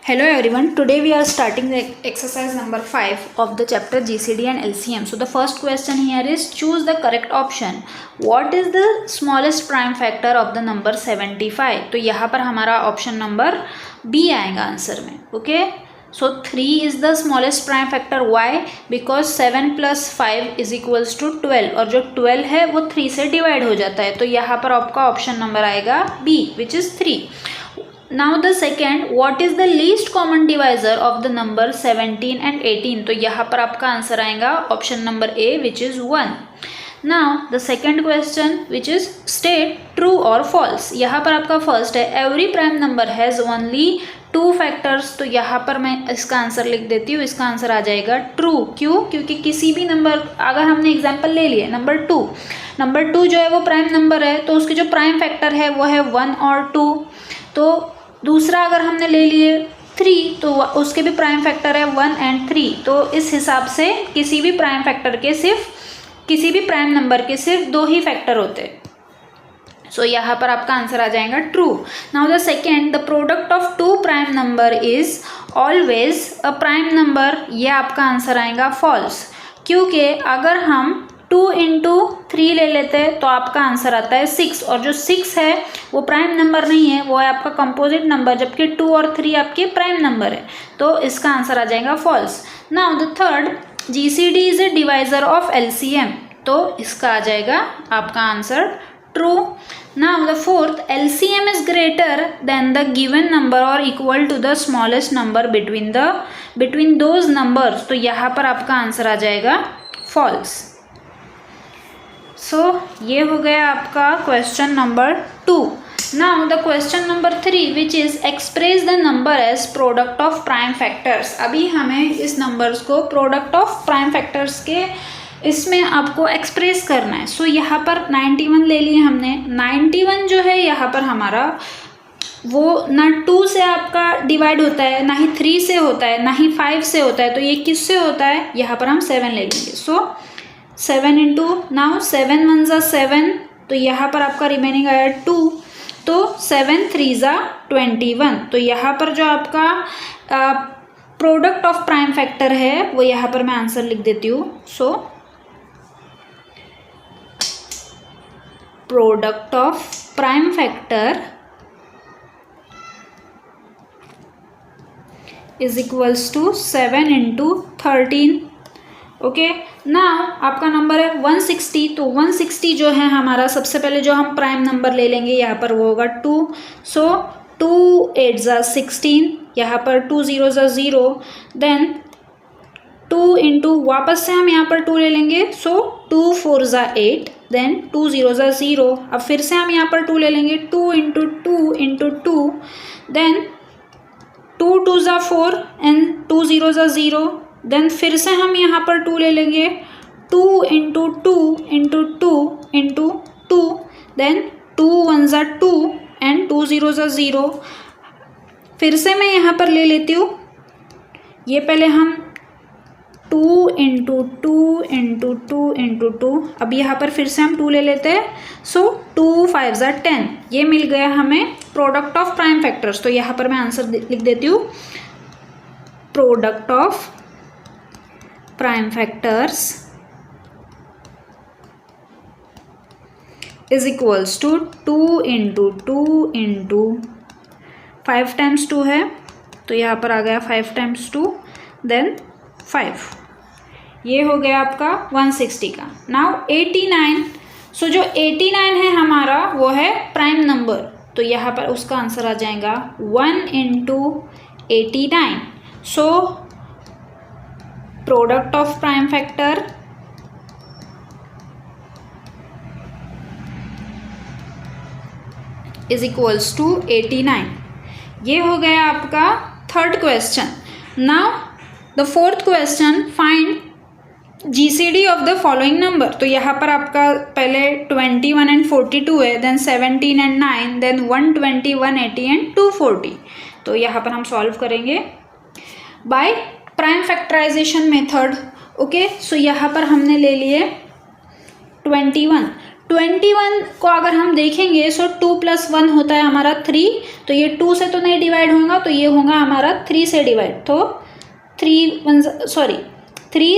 Hello everyone, today we are starting the exercise number 5 of the chapter GCD and LCM. So the first question here is choose the correct option. What is the smallest prime factor of the number 75? तो यहाँ पर हमारा option number B आएगा answer में. Okay, so 3 is the smallest prime factor. Why? Because 7 plus 5 is equals to 12 और जो 12 है वो 3 से डिवाइड हो जाता है. तो यहाँ पर आपका ऑप्शन नंबर आएगा B, which is 3. Now the second, what is the least common divisor of the number 17 and 18? तो यहाँ पर आपका आंसर आएगा option number A, which is 1. Now the second question, which is state true or false. यहाँ पर आपका first है every prime number has only 2 factors. तो यहाँ पर मैं इसका आंसर लिख देती हूँ. इसका आंसर आ जाएगा ट्रू. क्यों? क्योंकि किसी भी नंबर, अगर हमने एग्जाम्पल ले लिए नंबर 2 जो है वो प्राइम नंबर है, तो उसकी जो प्राइम फैक्टर है वो है 1 और 2. तो दूसरा अगर हमने ले लिए 3 तो उसके भी प्राइम फैक्टर है 1 एंड 3. तो इस हिसाब से किसी भी प्राइम नंबर के सिर्फ 2 ही फैक्टर होते हैं. सो यहाँ पर आपका आंसर आ जाएगा true. Now the second, the product of 2 prime number is always a prime number. ये आपका आंसर आएगा फॉल्स. क्योंकि अगर हम 2 इंटू 3 ले लेते हैं तो आपका आंसर आता है 6, और जो 6 है वो प्राइम नंबर नहीं है, वो है आपका कंपोजिट नंबर, जबकि 2 और 3 आपके प्राइम नंबर है. तो इसका आंसर आ जाएगा false. Now the third, GCD is a divisor of LCM. तो इसका आ जाएगा आपका answer true. Now the fourth, LCM is greater than the given number और equal to the smallest number between those numbers. तो यहाँ पर आपका आंसर आ जाएगा फॉल्स. सो ये हो गया आपका question number 2. Now the question number 3, which is express the number as product of prime factors. अभी हमें इस नंबर्स को प्रोडक्ट ऑफ प्राइम फैक्टर्स के इसमें आपको एक्सप्रेस करना है. सो यहाँ पर 91 ले लिए हमने. 91 जो है यहाँ पर हमारा वो ना 2 से आपका डिवाइड होता है, ना ही 3 से होता है, ना ही 5 से होता है. तो ये किससे होता है? यहाँ पर हम 7 ले लेंगे. सो 7 इंटू, नाउ 7 1 ज़ा 7, तो यहाँ पर आपका रिमेनिंग आया 2. तो 7 3 ज़ा 21. तो यहाँ पर जो आपका प्रोडक्ट ऑफ प्राइम फैक्टर है वो यहाँ पर मैं आंसर लिख देती हूँ. So product of prime factor is equals to 7 into 13. Okay, now आपका नंबर है 160. तो 160 जो है हमारा, सबसे पहले जो हम प्राइम नंबर ले लेंगे यहाँ पर वो होगा 2. सो 2 8 ज़ा 16, यहाँ पर 2 0 ज़ा 0, देन 2 इंटू, वापस से हम यहाँ पर 2 ले लेंगे. सो 2 4 ज़ा 8, देन 2 0 ज़ा 0. अब फिर से हम यहाँ पर 2 ले लेंगे. 2 इंटू 2 इंटू 2, देन 2 2 ज़ा 4 एंड 2 0 ज़ा 0. देन फिर से हम यहाँ पर 2 ले लेंगे. 2 इंटू 2 इंटू 2 इंटू 2, देन 2 1 ज़ा 2 एंड 2 0 ज़ा 0. फिर से मैं यहाँ पर ले लेती हूँ. ये पहले हम 2 इंटू 2 इंटू 2 इंटू 2, अब यहाँ पर फिर से हम 2 ले लेते हैं. सो 2 5 ज़ा 10. ये मिल गया हमें प्रोडक्ट ऑफ प्राइम फैक्टर्स. तो यहाँ पर मैं आंसर लिख देती हूँ. Product of prime factors is equals to 2 into 2 into 5 times 2 है, तो यहाँ पर आ गया 5 टाइम्स 2, देन 5. ये हो गया आपका 160 का. नाउ 89. सो जो 89 है हमारा वो है प्राइम नंबर. तो यहाँ पर उसका आंसर आ जाएगा 1 into 89. So product of prime factor is equals to 89. ये हो गया आपका third question. Now the fourth question, find GCD of the following number. तो यहाँ पर आपका पहले 21 एंड 42 है, देन 17 एंड 9, देन 120 180 एंड 240. तो यहाँ पर हम सॉल्व करेंगे by prime factorization method. Okay, so यहाँ पर हमने ले लिए 21. 21 को अगर हम देखेंगे सो 2 + 1 होता है हमारा 3, तो ये 2 से तो नहीं डिवाइड होगा, तो ये होगा हमारा 3 से डिवाइड, तो 3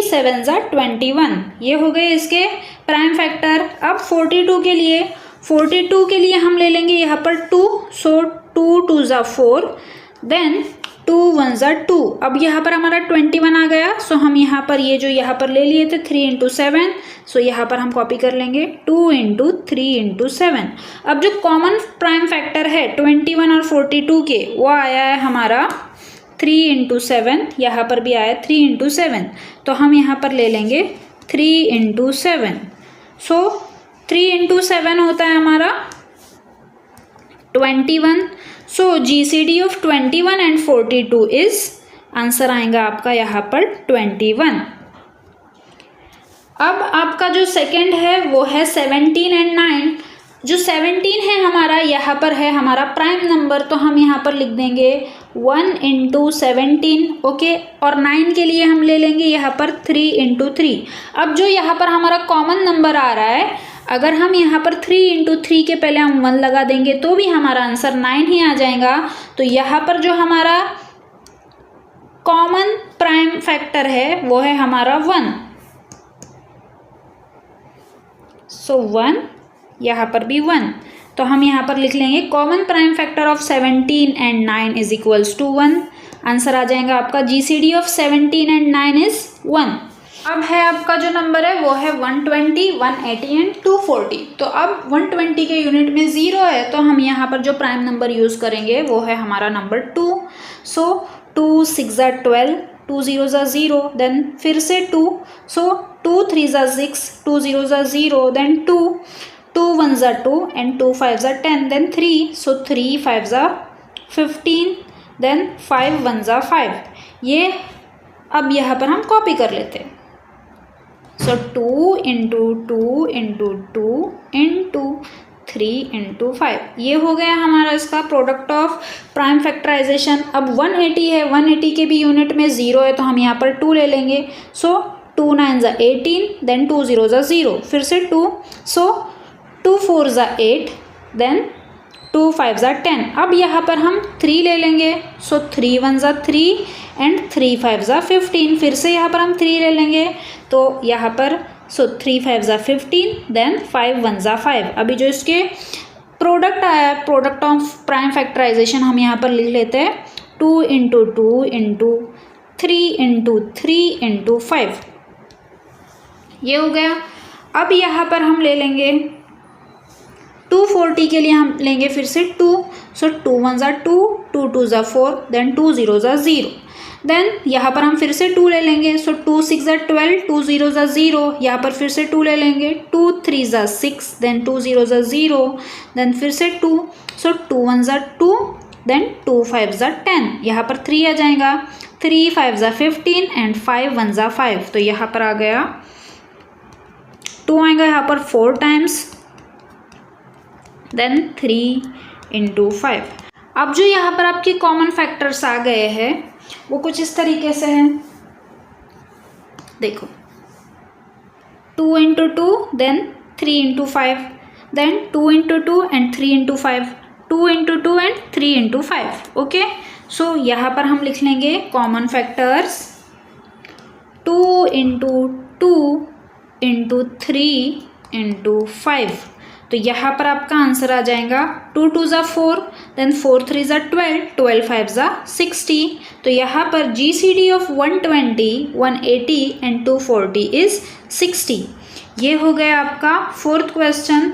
7 ज़ा 21, ये हो गए इसके प्राइम फैक्टर। अब 42 के लिए हम ले लेंगे यहाँ पर 2, सो 2 2 ज़ा 4, देन 2 1 ज़ा 2। अब यहाँ पर हमारा 21 आ गया, सो हम यहाँ पर ये जो यहाँ पर ले लिए थे 3 × 7, सो यहाँ पर हम कॉपी कर लेंगे 2 × 3 × 7। अब जो कॉमन प्राइम फैक्टर है 21 और 42 के, वो आया है हमारा 3 × 7, यहाँ पर भी आया 3 × 7, तो हम यहाँ पर ले लेंगे 3 × 7, सो 3 × 7 होता है हमारा 21। सो GCD of 21 and 42 is, answer आएगा आपका यहाँ पर 21। अब आपका जो सेकंड है वो है 17 एंड 9। जो 17 है हमारा, यहाँ पर है हमारा प्राइम नंबर, तो हम यहाँ पर लिख देंगे 1 × 17, ओके। और 9 के लिए हम ले लेंगे यहाँ पर 3 × 3। अब जो यहाँ पर हमारा कॉमन नंबर आ रहा है, अगर हम यहाँ पर 3 × 3 के पहले हम 1 लगा देंगे तो भी हमारा आंसर 9 ही आ जाएगा। तो यहाँ पर जो हमारा कॉमन प्राइम फैक्टर है वो है हमारा 1, सो 1, यहाँ पर भी 1, तो हम यहाँ पर लिख लेंगे common prime factor of 17 and 9 is equals to 1। Answer आ जाएगा आपका GCD ऑफ 17 एंड 9 इज 1। अब है आपका जो नंबर है वो है 120, 180 एंड 240। तो अब 120 के यूनिट में 0 है, तो हम यहाँ पर जो प्राइम नंबर यूज़ करेंगे वो है हमारा नंबर 2। सो 2 6 ज़ा 12, 2 0 ज़ा 0, देन फिर से 2, सो 2 3 ज़ा 6, 2 0 ज़ा 0, देन 2 2 1 ज़ा 2 एंड 2 5 ज़ा 10, देन 3, सो 3 5 ज़ा 15, देन 5 1 ज़ा 5। ये अब यहाँ पर हम कॉपी कर लेते हैं, सो 2 × 2 × 2 × 3 × 5, ये हो गया हमारा इसका प्रोडक्ट ऑफ प्राइम फैक्टराइजेशन। अब 180 है, 180 के भी यूनिट में 0 है, तो हम यहाँ पर 2 ले लेंगे, सो 2 9 ज़ा 18, देन 2 0 ज़ा 0, फिर से 2, सो 2 4 ज़ा 8, देन 2 5 ज़ा 10। अब यहाँ पर हम 3 ले लेंगे, सो 3 1 ज़ा 3 एंड 3 5 ज़ा 15, फिर से यहाँ पर हम 3 ले लेंगे, तो यहाँ पर सो 3 5 ज़ा 15, देन 5 1 ज़ा 5। अभी जो इसके प्रोडक्ट आया है, प्रोडक्ट ऑफ प्राइम फैक्टराइजेशन, हम यहाँ पर लिख लेते हैं 2 × 2 × 3 × 3 × 5, ये हो गया। अब यहाँ पर हम ले लेंगे 240 के लिए हम लेंगे फिर से 2, सो 2 1 ज़ा 2, 2 2 ज़ा 4, देन 2 0 ज़ा 0, देन यहाँ पर हम फिर से 2 ले लेंगे, सो 2 6 ज़ा 12, 2 0 ज़ा 0, यहाँ पर फिर से 2 ले लेंगे, 2 3 ज़ा 6, देन 2 0 ज़ा 0, देन फिर से 2, सो 2 1 ज़ा 2, देन 2 5 ज़ा 10, यहाँ पर 3 आ जाएगा, 3 5 ज़ा 15 एंड 5 1 ज़ा 5, तो यहाँ पर आ गया 2 आएगा यहाँ पर 4 टाइम्स, देन 3 × 5। अब जो यहाँ पर आपके कॉमन फैक्टर्स आ गए हैं वो कुछ इस तरीके से हैं, देखो 2 × 2, then 3 × 5, then 2 × 2 and 3 × 5, 2 × 2 and 3 × 5, okay. So यहाँ पर हम लिख लेंगे कॉमन फैक्टर्स 2 × 2 × 3 × 5, तो यहाँ पर आपका आंसर आ जाएगा 2 2 ज़ा 4, देन 4 3 ज़ा 12, 12 5 ज़ा 60, तो यहाँ पर GCD ऑफ 120, 180 एंड 240 इज 60। ये हो गया आपका fourth question.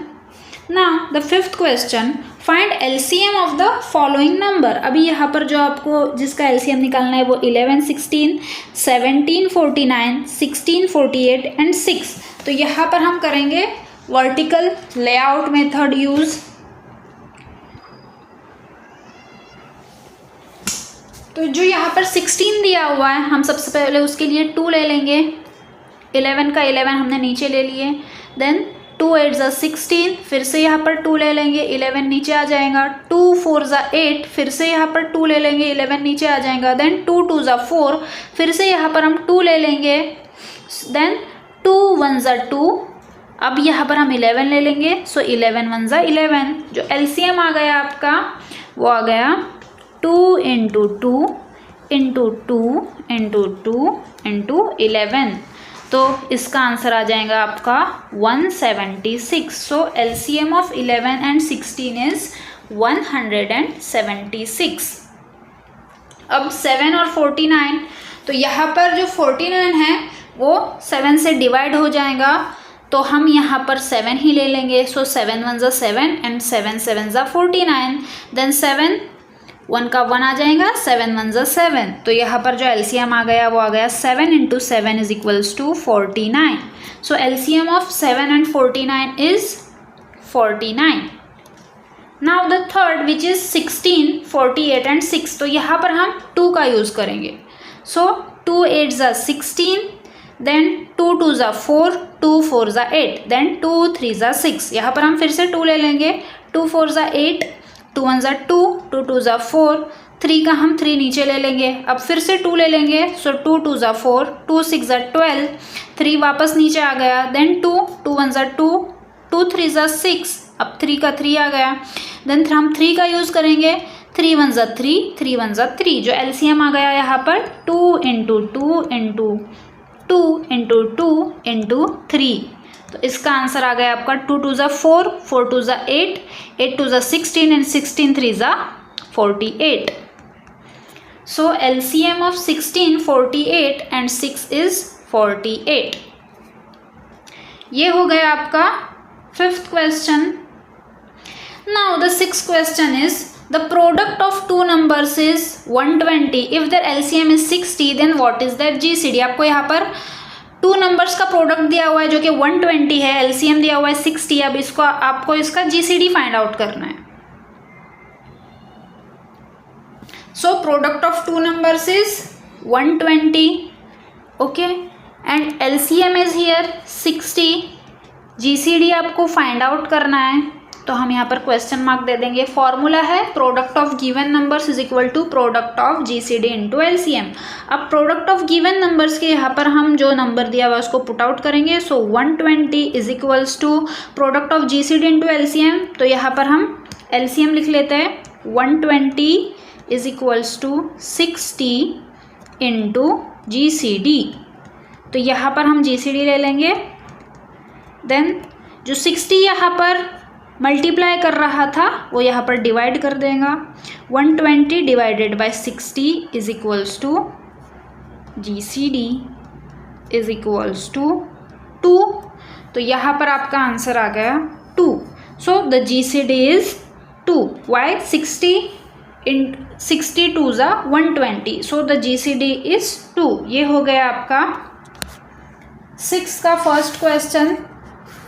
Now the fifth question, find LCM of the following number. अभी यहाँ पर जो आपको जिसका LCM निकालना है वो 11 16, 17 49, 16 48 एंड 6। तो यहाँ पर हम करेंगे वर्टिकल लेआउट मेथड यूज। तो जो यहाँ पर 16 दिया हुआ है, हम सबसे पहले उसके लिए 2 ले लेंगे, 11 का 11 हमने नीचे ले लिए, देन 2 8 ज़ा 16, फिर से यहाँ पर 2 ले लेंगे, 11 नीचे आ जाएगा, 2 4 ज़ा 8, फिर से यहाँ पर 2 ले लेंगे, 11 नीचे आ जाएगा, देन 2 2 ज़ा 4, फिर से यहाँ पर हम 2 ले लेंगे, देन 2 1 ज़ा 2, अब यहाँ पर हम 11 ले लेंगे, सो 11 1 ज़ा 11, जो LCM आ गया आपका वो आ गया 2 इंटू 2 इंटू 2 इंटू 2 इंटू 11, तो इसका आंसर आ जाएगा आपका 176। सो LCM ऑफ 11 एंड 16 इज 176। अब 7 और 49, तो यहाँ पर जो 49 है वो 7 से डिवाइड हो जाएगा, तो हम यहाँ पर 7 ही ले लेंगे। सो 7 1 ज़ा 7 एंड 7 7 ज़ा 49, देन 7 1 का 1 आ जाएगा, 7 1 ज़ा 7, तो यहाँ पर जो LCM आ गया वो आ गया 7 into 7 is equals to 49। So LCM of 7 and 49 is 49। Now the third which is 16, 48 and 6, तो यहाँ पर हम 2 का यूज़ करेंगे। सो 2 8 ज़ा 16, देन 2 2 ज़ा 4, 2 4 ज़ा 8, देन 2 3 ज़ा 6, यहाँ पर हम फिर से 2 ले लेंगे। 2 4 ज़ा 8, 2 1 ज़ा 2, 2 2 ज़ा 4, 3 का हम 3 नीचे ले लेंगे। अब फिर से 2 ले लेंगे, सो 2 2 ज़ा 4, 2 6 ज़ा 12, 3 वापस नीचे आ गया, देन 2 2 1 ज़ा 2, 2 3 ज़ा 6, अब 3 का 3 आ गया, देन हम 3 का यूज़ करेंगे। 3 1 ज़ा 3, 3 1 ज़ा 3, जो LCM आ गया यहाँ पर 2 इंटू 2 इंटू 2 इंटू 2 इंटू 3, तो इसका आंसर आ गया आपका 2 2 ज़ा 4, 4 2 ज़ा 8, 8 2 ज़ा 16 एंड 16 3 ज़ा 48। सो LCM ऑफ 16 48 एंड 6 इज 48। ये हो गया आपका 5th question. Now the 6th question is the product of 2 numbers is 120 if their LCM is 60 then what is their GCD। आपको यहाँ पर 2 numbers का प्रोडक्ट दिया हुआ है जो कि 120 है, LCM दिया हुआ है 60, अब इसको आपको इसका GCD फाइंड आउट करना है। सो product of 2 numbers is 120, okay, and LCM is here 60, GCD आपको फाइंड आउट करना है, तो हम यहाँ पर क्वेश्चन मार्क दे देंगे। फॉर्मूला है product of given numbers is equal to product of GCD into LCM। अब प्रोडक्ट ऑफ गिवन नंबर्स के यहाँ पर हम जो नंबर दिया हुआ है उसको पुट आउट करेंगे। So 120 is equals to product of GCD into LCM, तो यहाँ पर हम LCM लिख लेते हैं। 120 is equals to 60 into GCD, तो यहाँ पर हम GCD ले लेंगे, देन जो 60 यहाँ पर मल्टीप्लाई कर रहा था वो यहाँ पर डिवाइड कर देगा। 120 divided by 60 is equals to GCD is equals to 2, तो यहाँ पर आपका आंसर आ गया 2। So the GCD is 2। Why 60 2 ज़ा 120, सो द GCD इज 2। ये हो गया आपका 6 का first question.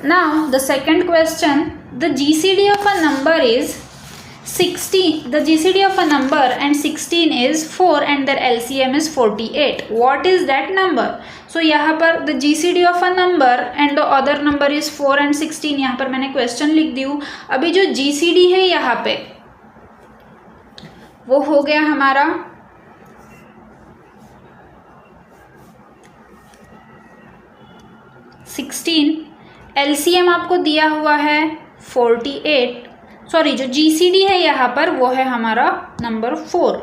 Now the second question, the GCD of a number is 16. The GCD of a number and 16 is 4 and their LCM is 48. What is that number? So यहाँ पर the GCD of a number and the other number is 4 and 16, यहाँ पर मैंने question लिख दी हूँ। अभी जो GCD है यहाँ पे वो हो गया हमारा 16, LCM आपको दिया हुआ है 48, सॉरी जो GCD है यहाँ पर वो है हमारा नंबर 4।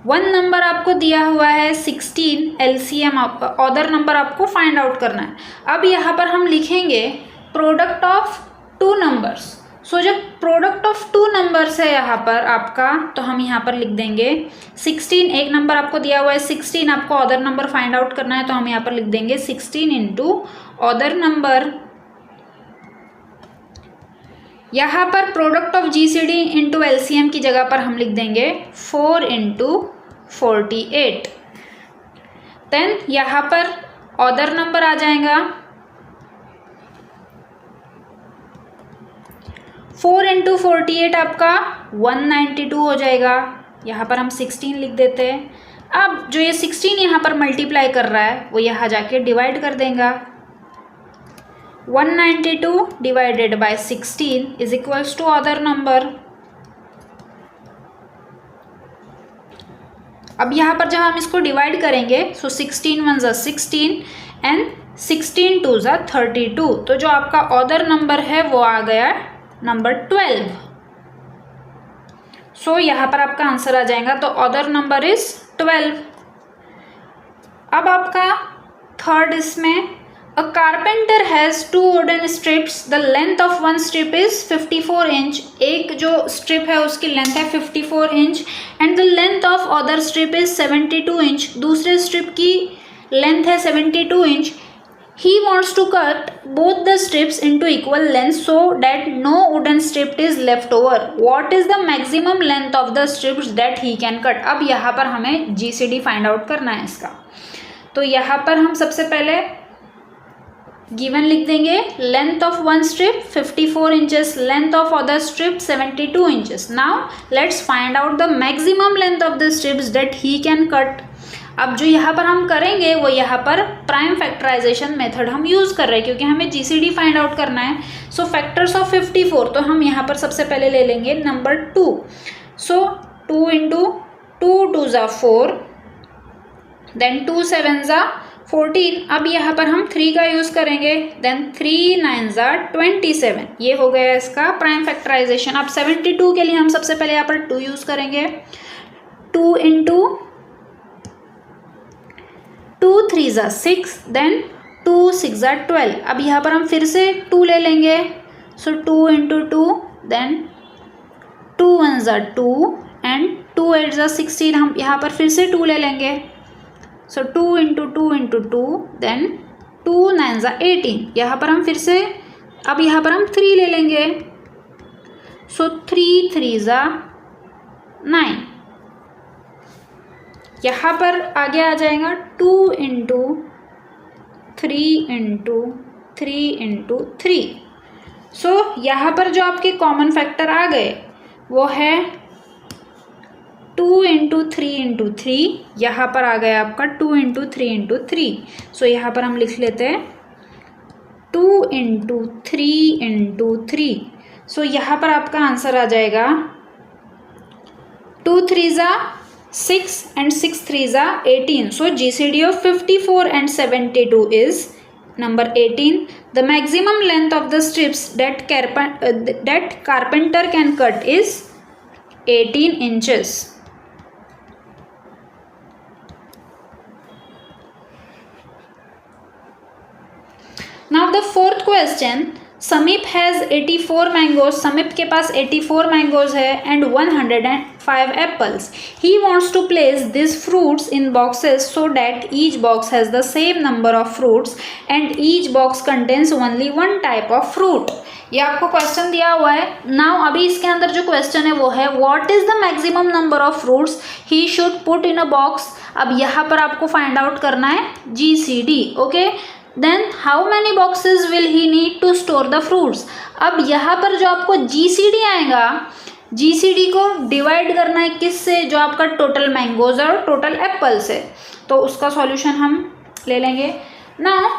1 नंबर आपको दिया हुआ है 16, LCM आपका अदर नंबर आपको फाइंड आउट करना है। अब यहाँ पर हम लिखेंगे प्रोडक्ट ऑफ 2 नंबर्स। सो जब प्रोडक्ट ऑफ 2 नंबर्स है यहाँ पर आपका, तो हम यहाँ पर लिख देंगे 16, एक नंबर आपको दिया हुआ है 16, आपको अदर नंबर फाइंड आउट करना है, तो हम यहाँ पर लिख देंगे 16 इंटू अदर नंबर। यहाँ पर product of GCD into LCM की जगह पर हम लिख देंगे 4 इंटू 48। देन यहाँ पर अदर नंबर आ जाएगा 4 इंटू 48 आपका 192 हो जाएगा। यहाँ पर हम 16 लिख देते हैं। अब जो ये 16 यहाँ पर मल्टीप्लाई कर रहा है वो यहाँ जाके डिवाइड कर देगा। 192 divided by 16 is equals to other number. अब यहाँ पर जब हम इसको डिवाइड करेंगे, सो 16 1 ज़ा 16 एंड 16 2 ज़ा 32। तो जो आपका ऑर्डर नंबर है वो आ गया नंबर 12। सो यहाँ पर आपका आंसर आ जाएगा, तो ऑर्डर नंबर इज 12। अब आपका थर्ड इसमें, अ carpenter has 2 wooden strips, the length of one strip is 54 inch. एक जो स्ट्रिप है उसकी लेंथ है 54 inch and the length of other strip is 72 inch. दूसरे स्ट्रिप की लेंथ है 72 inch. He wants to cut both the strips into equal length so that no wooden strip is left over. What is the maximum length of the strips that he can cut? अब यहाँ पर हमें GCD find out करना है इसका। तो यहाँ पर हम सबसे पहले गिवन लिख देंगे, length of one strip 54 inches, length of other strip 72 inches. Now let's find out the maximum length of the strips that he can cut. अब जो यहाँ पर हम करेंगे वो यहाँ पर प्राइम फैक्टराइजेशन मेथड हम यूज़ कर रहे हैं क्योंकि हमें GCD फाइंड आउट करना है। सो फैक्टर्स ऑफ 54, तो हम यहाँ पर सबसे पहले ले लेंगे नंबर 2। सो 2 इंटू 2 2 ज़ा 4, देन 2 7 ज़ा 14। अब यहाँ पर हम 3 का यूज़ करेंगे, देन 3 9 ज़ा 27। ये हो गया इसका प्राइम फैक्टराइजेशन। अब 72 के लिए हम सबसे पहले यहाँ पर 2 यूज़ करेंगे, 2 इंटू 2 3 ज़ा 6, देन 2 6 ज़ा 12। अब यहाँ पर हम फिर से 2 ले लेंगे, सो 2 इंटू 2, देन 2 1 ज़ा 2 एंड 2 8 ज़ा 16। हम यहाँ पर फिर से 2 ले लेंगे, सो 2 इंटू 2 इंटू 2, देन 2 9 ज़ा 18। यहाँ पर हम फिर से, अब यहाँ पर हम 3 ले लेंगे, सो 3 3 ज़ा 9। यहाँ पर आगे आ जाएगा 2 इंटू 3 इंटू 3 इंटू 3। सो यहाँ पर जो आपके कॉमन फैक्टर आ गए वो है 2 इंटू 3 इंटू 3। यहाँ पर आ गया आपका 2 इंटू 3 इंटू 3। सो यहाँ पर हम लिख लेते हैं 2 इंटू 3 इंटू 3। सो यहाँ पर आपका आंसर आ जाएगा 2 3 ज़ा 6 and 6 3 ज़ा 18. So GCD of 54 and 72 is number 18. The maximum length of the strips that carpenter can cut is 18 inches. Now the fourth question. Sameep has 84 mangoes. Sameep के पास 84 मैंगोज है and 105 apples. He wants to place this fruits in boxes so that each box has the same number of fruits and each box contains only one type of fruit. ये आपको question दिया हुआ है। Now अभी इसके अंदर जो question है वो है what is the maximum number of fruits he should put in a box. अब यहाँ पर आपको फाइंड आउट करना है GCD। Okay, then how many boxes will he need to store the fruits. अब यहाँ पर जो आपको GCD आएगा, GCD को डिवाइड करना है किससे, जो आपका टोटल मैंगोज और टोटल एप्पल्स है। तो उसका सॉल्यूशन हम ले लेंगे। Now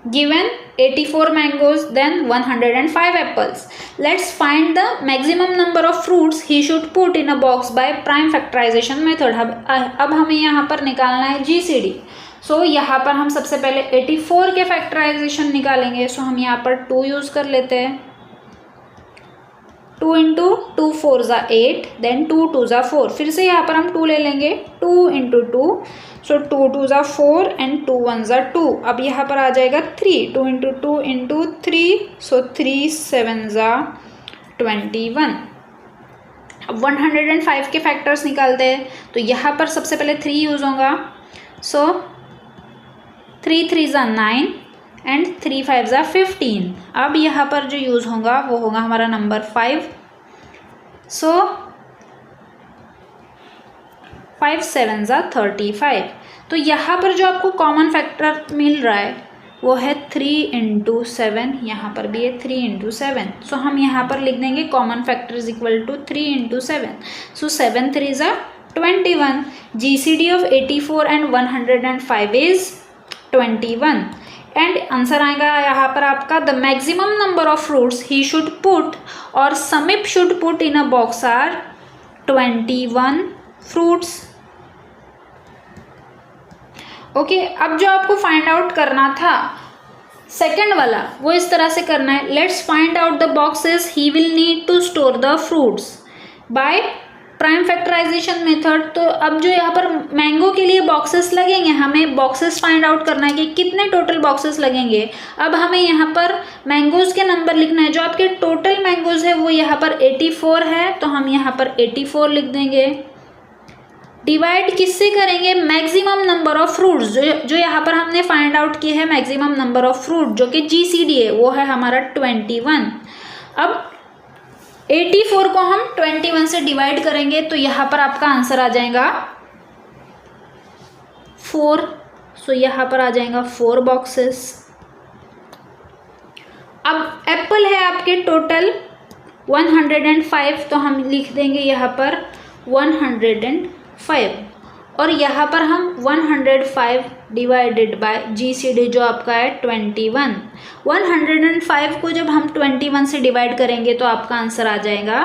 given 84 mangoes then 105 apples. Let's find the maximum number of fruits he should put in a box by prime factorization method. अब हमें यहाँ पर निकालना है GCD। सो यहाँ पर हम सबसे पहले 84 के फैक्टराइजेशन निकालेंगे। सो हम यहाँ पर 2 यूज़ कर लेते हैं, 2 इंटू 2 4 ज़ा 8, देन 2 2 ज़ा 4। फिर से यहाँ पर हम 2 ले लेंगे, 2 इंटू 2, सो 2 2 ज़ा 4 एंड 2 1 ज़ा 2। अब यहाँ पर आ जाएगा 3, 2 इंटू 2 इंटू 3, सो 3 7 ज़ा 21। अब 105 के फैक्टर्स निकालते हैं। तो यहाँ पर सबसे पहले 3 यूज़ होगा, सो 3 3 ज़ा 9 एंड 3 5 ज़ा 15। अब यहाँ पर जो यूज़ होगा वो होगा हमारा नंबर 5। सो 5 7 ज़ा 35। तो यहाँ पर जो आपको कॉमन फैक्टर मिल रहा है वो है 3 इंटू 7। यहाँ पर भी है 3 इंटू 7। सो हम यहाँ पर लिख देंगे common factor is equal to 3 into 7। So 7 3 ज़ा 21। GCD of 84 and 105 is 21 and answer आएगा यहाँ पर आपका the maximum number of fruits he should put और Sameep should put in a box are 21 fruits. Okay, अब जो आपको फाइंड आउट करना था सेकेंड वाला वो इस तरह से करना है. Let's find out the boxes he will need to store the fruits by prime factorization method. तो अब जो यहाँ पर मैंगो के लिए बॉक्सेस लगेंगे, हमें बॉक्सेस फाइंड आउट करना है कि कितने टोटल बॉक्सेस लगेंगे. अब हमें यहाँ पर मैंगोज के नंबर लिखना है. जो आपके टोटल मैंगोज है वो यहाँ पर 84 है, तो हम यहाँ पर 84 लिख देंगे. डिवाइड किससे करेंगे? मैक्सिमम नंबर ऑफ फ्रूट्स, जो यहाँ पर हमने फाइंड आउट की है मैक्सिमम नंबर ऑफ फ्रूट जो कि GCD है, वो है हमारा 21. अब 84 को हम 21 से डिवाइड करेंगे तो यहाँ पर आपका आंसर आ जाएगा 4. सो यहाँ पर आ जाएगा 4 बॉक्सेस. अब एप्पल है आपके टोटल 105, तो हम लिख देंगे यहाँ पर 105 और यहाँ पर हम 105 डिवाइडेड बाय GCD जो आपका है 21. 105 को जब हम 21 से डिवाइड करेंगे तो आपका आंसर आ जाएगा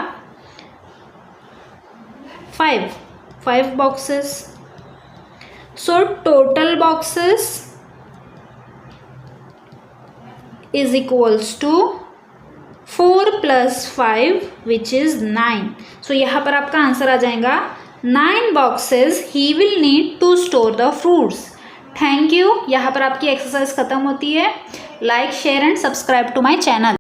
5 boxes. So total boxes is equals to 4 + 5 which is 9. So यहाँ पर आपका आंसर आ जाएगा 9 boxes he will need to store the fruits. Thank you. यहाँ पर आपकी एक्सरसाइज खत्म होती है. Like, share and subscribe to my channel.